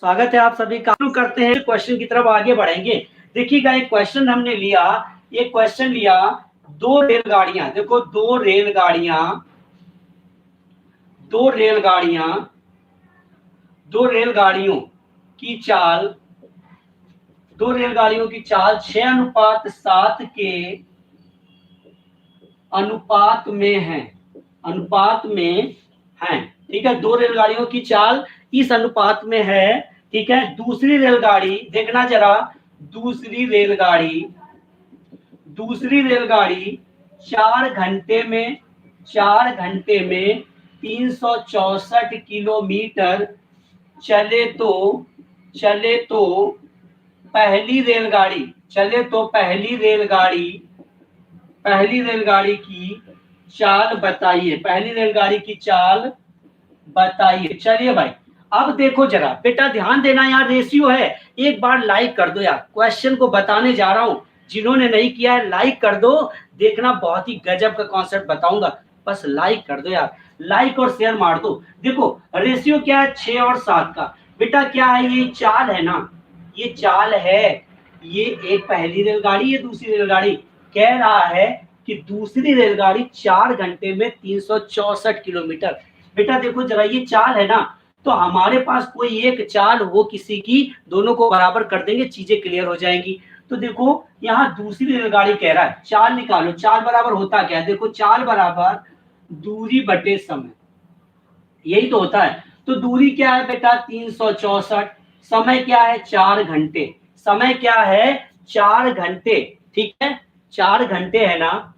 स्वागत है आप सभी का। शुरू करते हैं, क्वेश्चन की तरफ आगे बढ़ेंगे। देखिएगा, एक क्वेश्चन हमने लिया, एक क्वेश्चन लिया, दो रेलगाड़ियां, देखो दो रेलगाड़ियों की चाल, 6:7 के अनुपात में है। ठीक है, दो रेलगाड़ियों की चाल इस अनुपात में है। ठीक है, दूसरी रेलगाड़ी देखना जरा, दूसरी रेलगाड़ी 4 घंटे में 364 किलोमीटर चले तो पहली रेलगाड़ी की चाल बताइए। चलिए भाई, अब देखो जरा बेटा, ध्यान देना, यहाँ रेशियो है। एक बार लाइक कर दो यार, क्वेश्चन को बताने जा रहा हूँ, जिन्होंने नहीं किया है लाइक कर दो। देखना, बहुत ही गजब का कॉन्सेप्ट बताऊंगा, बस लाइक कर दो यार, लाइक और शेयर मार दो। देखो रेशियो क्या है, 6 और 7 का। बेटा क्या है, ये चाल है ना, ये चाल है। ये एक पहली रेलगाड़ी, ये दूसरी रेलगाड़ी। कह रहा है कि दूसरी रेलगाड़ी 4 घंटे में 364 किलोमीटर। बेटा देखो जरा, ये चाल है ना, तो हमारे पास कोई एक चाल हो किसी की, दोनों को बराबर कर देंगे, चीजें क्लियर हो जाएंगी। तो देखो यहाँ दूसरी रेलगाड़ी कह रहा है, चाल निकालो। चाल बराबर होता क्या है, देखो चाल बराबर दूरी बटे समय, यही तो होता है। तो दूरी क्या है बेटा, 364। समय क्या है, 4 घंटे। समय क्या है, 4 घंटे। ठीक है, 4 घंटे है ना।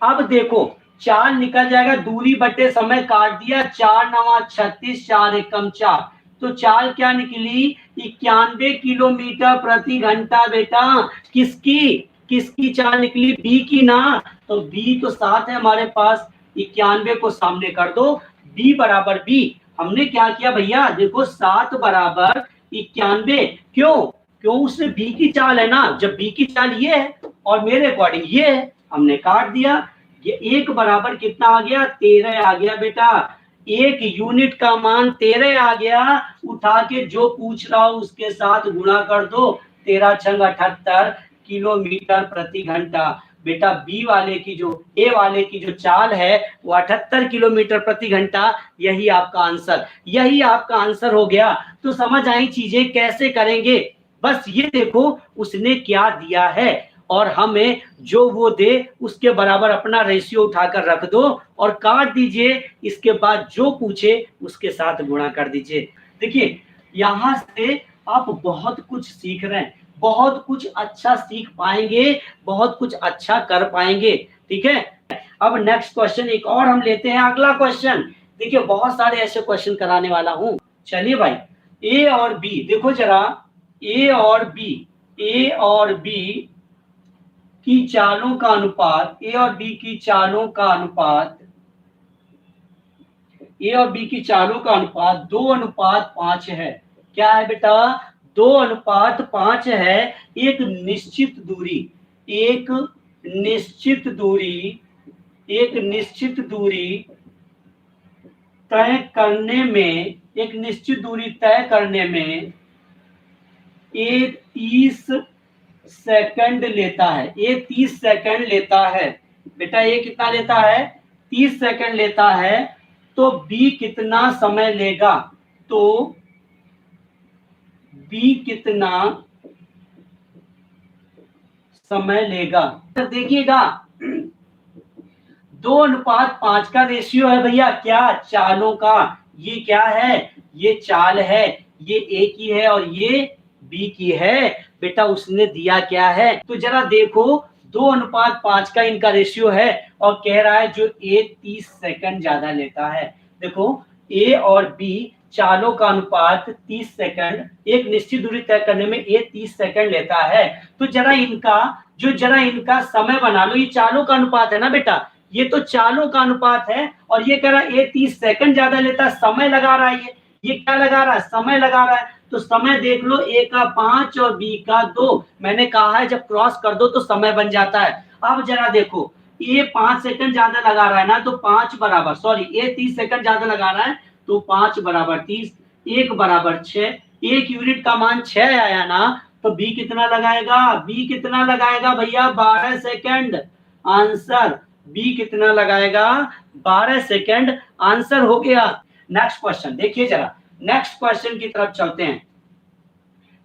अब देखो चाल निकल जाएगा, दूरी बटे समय काट दिया, 4 9 36, 4 एकम 4। तो चाल क्या निकली, 91 किलोमीटर प्रति घंटा। बेटा किसकी चाल निकली, बी की ना। तो बी तो 7 है हमारे पास, 91 को सामने कर दो, बी बराबर बी। हमने क्या किया भैया, देखो 7 बराबर 91। क्यों उसमें बी की चाल है ना, जब बी की चाल ये है और मेरे अकॉर्डिंग ये है, हमने काट दिया। ये एक बराबर कितना आ गया, 13 आ गया बेटा। एक यूनिट का मान 13 आ गया। उठा के जो पूछ रहा हूं उसके साथ गुणा कर दो, 13 छंग 78 किलोमीटर प्रति घंटा। बेटा बी वाले की जो, ए वाले की जो चाल है वो 78 किलोमीटर प्रति घंटा। यही आपका आंसर हो गया। तो समझ आई चीजें कैसे करेंगे, बस ये देखो उसने क्या दिया है और हमें जो वो दे उसके बराबर अपना रेशियो उठाकर रख दो और काट दीजिए। इसके बाद जो पूछे उसके साथ गुणा कर दीजिए। देखिए यहां से आप बहुत कुछ सीख रहे हैं, बहुत कुछ अच्छा सीख पाएंगे, बहुत कुछ अच्छा कर पाएंगे। ठीक है, अब नेक्स्ट क्वेश्चन एक और हम लेते हैं, अगला क्वेश्चन। देखिए बहुत सारे ऐसे क्वेश्चन कराने वाला हूं। चलिए भाई, ए और बी देखो जरा, ए और बी की चालों का अनुपात, ए और बी की चालों का अनुपात 2:5 है। क्या है बेटा, 2:5 है। एक निश्चित दूरी तय करने में ये 30 सेकंड लेता है। बेटा ये कितना लेता है, 30 सेकंड लेता है। तो बी कितना समय लेगा, तो बी कितना समय लेगा। देखिएगा 2:5 का रेशियो है भैया, क्या, चालों का। ये क्या है, ये चाल है, ये ए की है और ये बी की है। बेटा उसने दिया क्या है, तो जरा देखो 2:5 का इनका रेशियो है और कह रहा है जो ए 30 सेकंड ज्यादा लेता है। देखो ए और बी चालों का अनुपात 30 सेकंड, एक निश्चित दूरी तय करने में ए 30 सेकंड लेता है। तो जरा इनका समय बना लो। ये चालों का अनुपात है ना बेटा, ये तो चालों का अनुपात है और ये कह रहा है ए 30 सेकंड ज्यादा लेता है, समय लगा रहा है। ये क्या लगा रहा है, समय लगा रहा है। तो समय देख लो, ए का 5 और बी का 2। मैंने कहा है जब क्रॉस कर दो तो समय बन जाता है। अब जरा देखो, ये 5 सेकंड ज्यादा लगा रहा है ना, तो 5 बराबर, सॉरी, ये 30 सेकंड ज्यादा लगा रहा है तो 5 बराबर 30, 1 बराबर 6, एक यूनिट का मान 6 आया ना, तो बी कितना लगाएगा, बी कितना लगाएगा भैया, 12 सेकंड। आंसर बी कितना लगाएगा, 12 सेकंड। आंसर हो गया। नेक्स्ट क्वेश्चन देखिए जरा, नेक्स्ट क्वेश्चन की तरफ चलते हैं।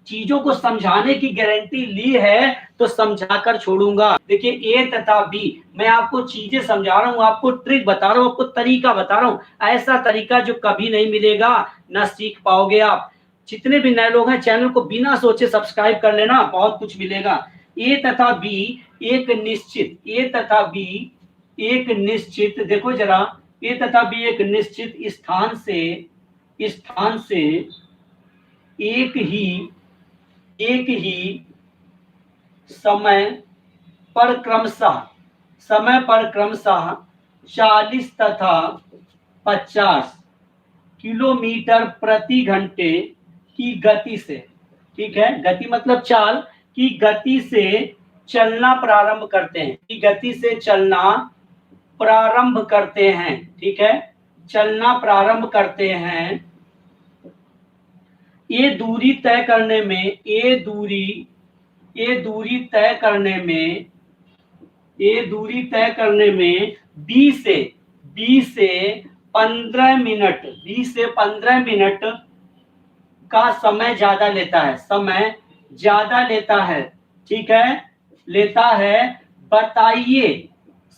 चीजों को समझाने की गारंटी ली है तो समझाकर छोड़ूंगा। देखिए ए तथा बी, मैं आपको चीजें समझा रहा हूं, आपको ट्रिक बता रहा हूं, आपको तरीका बता रहा हूं, ऐसा तरीका जो कभी नहीं मिलेगा, ना सीख पाओगे आप। जितने भी नए लोग हैं चैनल को बिना सोचे सब्सक्राइब कर लेना, बहुत कुछ मिलेगा। ए तथा बी एक निश्चित, ए तथा बी एक निश्चित, देखो जरा, ए तथा बी एक निश्चित स्थान से एक ही समय पर क्रमशः 40 तथा 50 किलोमीटर प्रति घंटे की गति से, ठीक है, गति मतलब चाल की गति से चलना प्रारंभ करते हैं, की गति से चलना प्रारंभ करते हैं, ठीक है, चलना प्रारंभ करते हैं। ये दूरी तय करने में, ये दूरी तय करने में 20 से 15 मिनट का समय ज्यादा लेता है, ठीक है, लेता है। बताइए,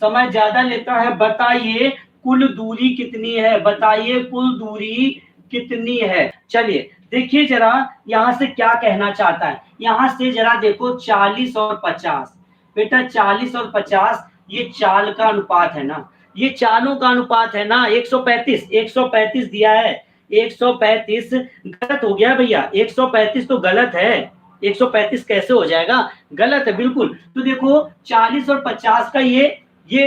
समय ज्यादा लेता है, बताइए कुल दूरी कितनी है, बताइए कुल दूरी कितनी है। चलिए देखिए जरा यहां से क्या कहना चाहता है, यहां से जरा देखो 40 और 50, बेटा 40 और 50 ये चाल का अनुपात है ना, ये चालों का अनुपात है ना। 135 दिया है, 135 गलत हो गया भैया, 135 तो गलत है, 135 कैसे हो जाएगा, गलत है बिल्कुल। तो देखो 40 और 50 का ये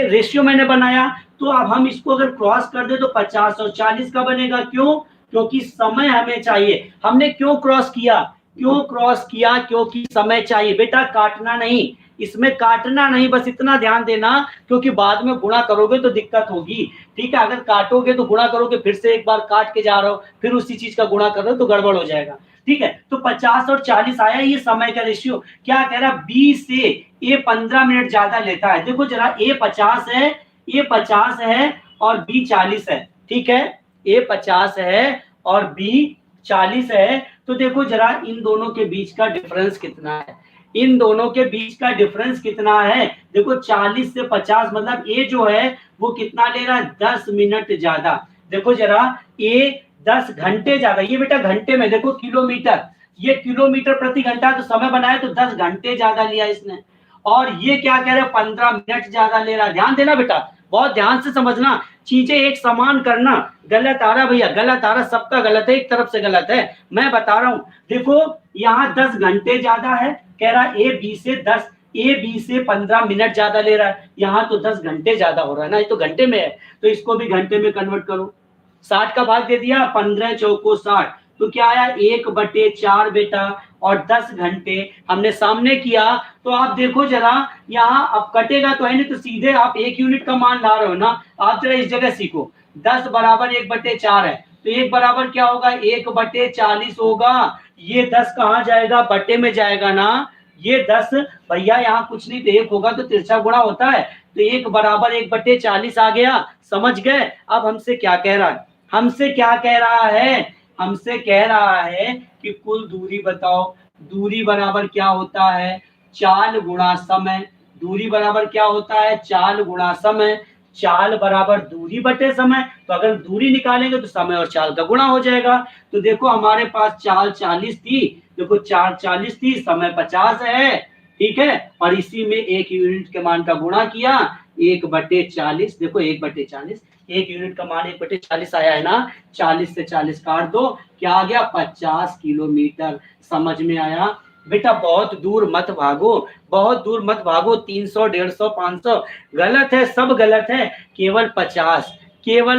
रेशियो मैंने बनाया, तो अब हम इसको अगर क्रॉस कर दे तो 50 और 40 का बनेगा। क्यों, क्योंकि समय हमें चाहिए। हमने क्यों क्रॉस किया, क्योंकि समय चाहिए। बेटा काटना नहीं, इसमें काटना नहीं, बस इतना ध्यान देना, क्योंकि बाद में गुणा करोगे तो दिक्कत होगी, ठीक है। अगर काटोगे तो गुणा करोगे, फिर से एक बार काट के जा रहे हो, फिर उसी चीज का गुणा कर रहे हो तो गड़बड़ हो जाएगा, ठीक है। तो 50 और 40 आया, ये समय का रेशियो। क्या कह रहा, बी से ए 15 मिनट ज्यादा लेता है। देखो जरा, ए 50 है और बी 40 है, ठीक है, ए 50 है और बी 40 है। तो देखो जरा इन दोनों के बीच का डिफरेंस कितना है, देखो 40 से 50 मतलब ए जो है वो कितना ले रहा है, 10 मिनट ज्यादा। देखो जरा, ए 10 घंटे ज्यादा, ये बेटा घंटे में, देखो किलोमीटर, ये किलोमीटर प्रति घंटा, तो समय बनाया तो 10 घंटे ज्यादा लिया इसने। और ये क्या कह रहे हैं, 15 मिनट ज्यादा ले रहा है। ध्यान देना बेटा, बहुत ध्यान से समझना, चीजें एक समान करना। गलत आ रहा भैया, गलत आ रहा, सबका गलत है, एक तरफ से गलत है, मैं बता रहा हूं। देखो यहाँ 10 घंटे ज्यादा है, कह रहा ए बी से 15 मिनट ज्यादा ले रहा है, यहाँ तो 10 घंटे ज्यादा हो रहा है ना, ये तो घंटे में है, तो इसको भी घंटे में कन्वर्ट करो। 60 का भाग दे दिया, 15 चौको 60, तो क्या आया 1/4 बेटा, और 10 घंटे हमने सामने किया। तो आप देखो जरा, यहाँ अब कटेगा तो है नहीं, तो सीधे आप 1 यूनिट का मान ला रहे हो ना। आप जरा इस जगह सीखो, 10 बराबर 1/4 है, तो 1 बराबर क्या होगा, 1/40 होगा। ये 10 कहाँ जाएगा, बटे में जाएगा ना, ये 10 भैया यहाँ कुछ नहीं, तो 1 होगा तो तिरछा गुणा होता है, तो 1 बराबर 1/40 आ गया। समझ गए। अब हमसे क्या कह रहा है, हमसे कह रहा है कि कुल दूरी बताओ। दूरी बराबर क्या होता है, चाल गुणा समय। दूरी बराबर क्या होता है, चाल गुणा समय। चाल बराबर दूरी बटे समय, तो अगर दूरी निकालेंगे तो समय और चाल का गुणा हो जाएगा। तो देखो हमारे पास चाल 40 थी, देखो चाल 40 थी, समय 50 है, ठीक है, और इसी में 1 यूनिट के मान का गुणा किया, 1/40। देखो 1/40, 1 यूनिट का मान 1/40 आया है ना, 40 से 40 काट दो, क्या आ गया, 50 किलोमीटर। समझ में आया बेटा। बहुत दूर मत भागो, 300, 150, 500 गलत है, सब गलत है, केवल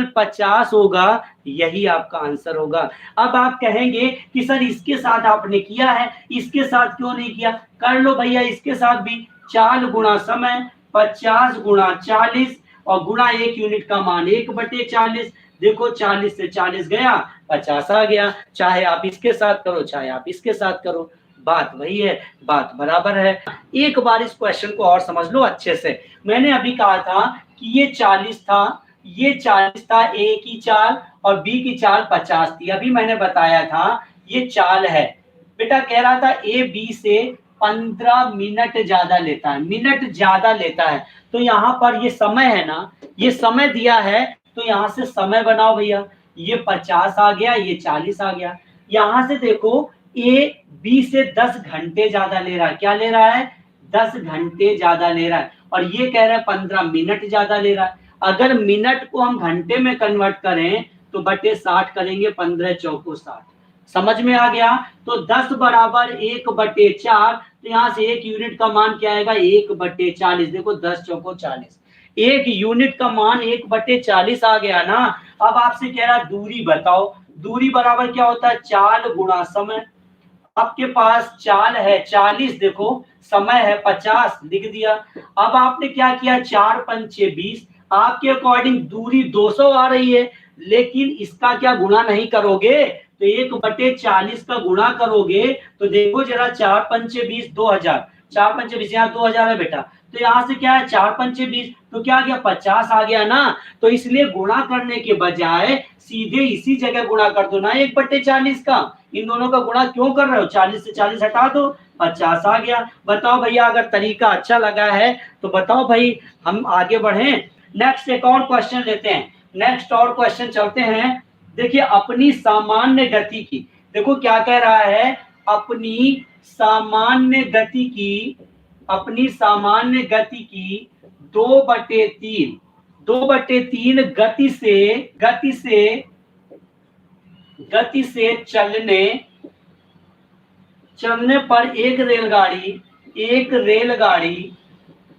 50 होगा, यही आपका आंसर होगा। अब आप कहेंगे कि सर इसके साथ आपने किया है, इसके साथ क्यों नहीं किया, कर लो भैया इसके साथ भी। चाल गुणा समय, 50 गुणा 40 और गुणा 1 यूनिट का मान 1/40। देखो 40 से 40 गया, 50 आ गया। चाहे आप इसके साथ करो, चाहे आप इसके साथ करो, बात वही है, बात बराबर है। एक बार इस क्वेश्चन को और समझ लो अच्छे से। मैंने अभी कहा था कि ये 40 था, ये 40 था, ए की चाल और बी की चाल 50 थी। अभी मैंने बताया था ये चाल है। बेटा कह रहा था ए बी से 15 मिनट ज्यादा लेता है, मिनट ज्यादा लेता है। तो यहाँ पर ये समय है ना, ये समय दिया है, तो यहाँ से समय बनाओ भैया। ये 50 आ गया, ये 40 आ गया। यहाँ से देखो ए बी से 10 घंटे ज्यादा ले रहा है। क्या ले रहा है? 10 घंटे ज्यादा ले रहा है। और ये कह रहा है 15 मिनट ज्यादा ले रहा है। अगर मिनट को हम घंटे में कन्वर्ट करें तो बटे 60 करेंगे, 15 चौको 60। समझ में आ गया? तो 10 बराबर 1/4। तो यहाँ से एक यूनिट का मान क्या आएगा? 1/40। देखो 10 चौको 40, एक यूनिट का मान 1/40 आ गया ना। अब आपसे कह रहा है दूरी बताओ। दूरी बराबर क्या होता है? चाल गुणा समय। आपके पास चाल है 40, देखो समय है 50, लिख दिया। अब आपने क्या किया? 4 पंचे 20। आपके अकॉर्डिंग दूरी 200 आ रही है, लेकिन इसका क्या गुणा नहीं करोगे? तो 1/40 का गुणा करोगे तो देखो जरा, 4 पंचे 20, 2000। 4 पंचे 20, यहाँ 2000 है बेटा। तो यहाँ से क्या है? 4 पंचे 20, तो क्या आ गया? 50 आ गया ना। तो इसलिए गुणा करने के बजाय सीधे इसी जगह गुणा कर दो ना 1/40 का। इन दोनों का गुणा क्यों कर रहे हो? 40 से 40 हटा दो, 50 आ गया। बताओ भैया, अगर तरीका अच्छा लगा है तो बताओ भाई, हम आगे बढ़े। नेक्स्ट एक और क्वेश्चन लेते हैं। नेक्स्ट और क्वेश्चन चलते हैं। देखिए अपनी सामान्य गति की, देखो क्या कह रहा है? अपनी सामान्य गति की, अपनी सामान्य गति की 2/3, 2/3 गति से चलने पर एक रेलगाड़ी।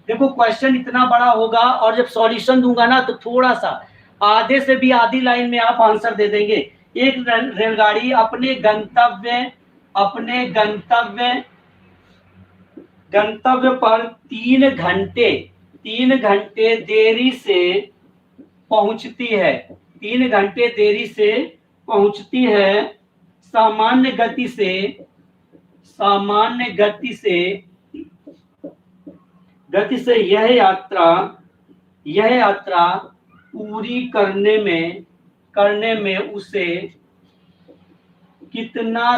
देखो क्वेश्चन इतना बड़ा होगा और जब सॉल्यूशन दूंगा ना तो थोड़ा सा आधे से भी आधी लाइन में आप आंसर दे देंगे। एक रेलगाड़ी अपने गंतव्य पर 3 घंटे देरी से पहुंचती है। 3 घंटे देरी से पहुंचती है। सामान्य गति से यह यात्रा पूरी करने में उसे कितना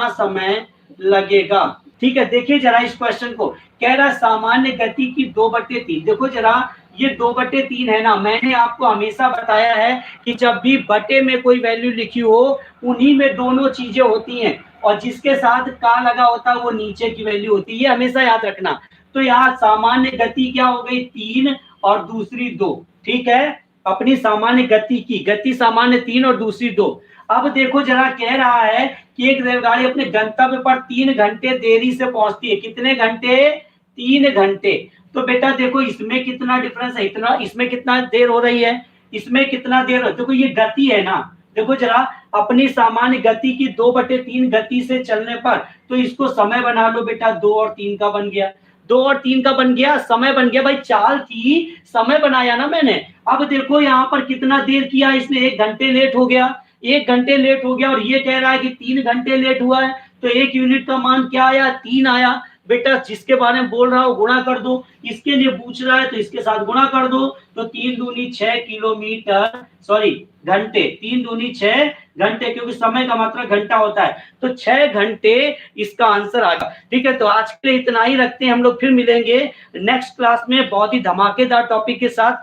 समय लगेगा? ठीक है, देखिए जरा इस क्वेश्चन को। कह रहा सामान्य गति की 2/3। देखो जरा, ये 2/3 है ना। मैंने आपको हमेशा बताया है कि जब भी बटे में कोई वैल्यू लिखी हो, उन्हीं में दोनों चीजें होती हैं, और जिसके साथ का लगा होता है वो नीचे की वैल्यू होती है। ये हमेशा याद रखना। तो यहाँ सामान्य गति क्या हो गई? 3 और दूसरी 2। ठीक है, अपनी सामान्य गति की गति सामान्य 3 और दूसरी 2। अब देखो जरा, कह रहा है कि एक रेलगाड़ी अपने गंतव्य पर 3 घंटे देरी से पहुंचती है। कितने घंटे? 3 घंटे। तो बेटा देखो इसमें कितना डिफरेंस है, इतना, इसमें कितना देर हो रही है, इसमें कितना देर हो। देखो ये गति है ना। देखो जरा, अपनी सामान्य गति की 2/3 गति से चलने पर, तो इसको समय बना लो बेटा। 2 और 3 का बन गया, 2 और 3 का बन गया, समय बन गया। भाई चाल थी, समय बनाया ना मैंने। अब देखो यहाँ पर कितना देर किया इसने? 1 घंटे लेट हो गया, 1 घंटे लेट हो गया। और ये कह रहा है कि 3 घंटे लेट हुआ है, तो एक यूनिट का मान क्या आया? 3 आया। बेटा जिसके बारे में बोल रहा हो गुणा कर दो, इसके लिए पूछ रहा है तो इसके साथ गुणा कर दो। तो 3 दूनी 6 किलोमीटर, सॉरी घंटे, 3 दूनी 6 घंटे, क्योंकि समय का मात्रा घंटा होता है। तो 6 घंटे इसका आंसर आ गया। ठीक है, तो आज के लिए इतना ही रखते हैं। हम लोग फिर मिलेंगे नेक्स्ट क्लास में बहुत ही धमाकेदार टॉपिक के साथ।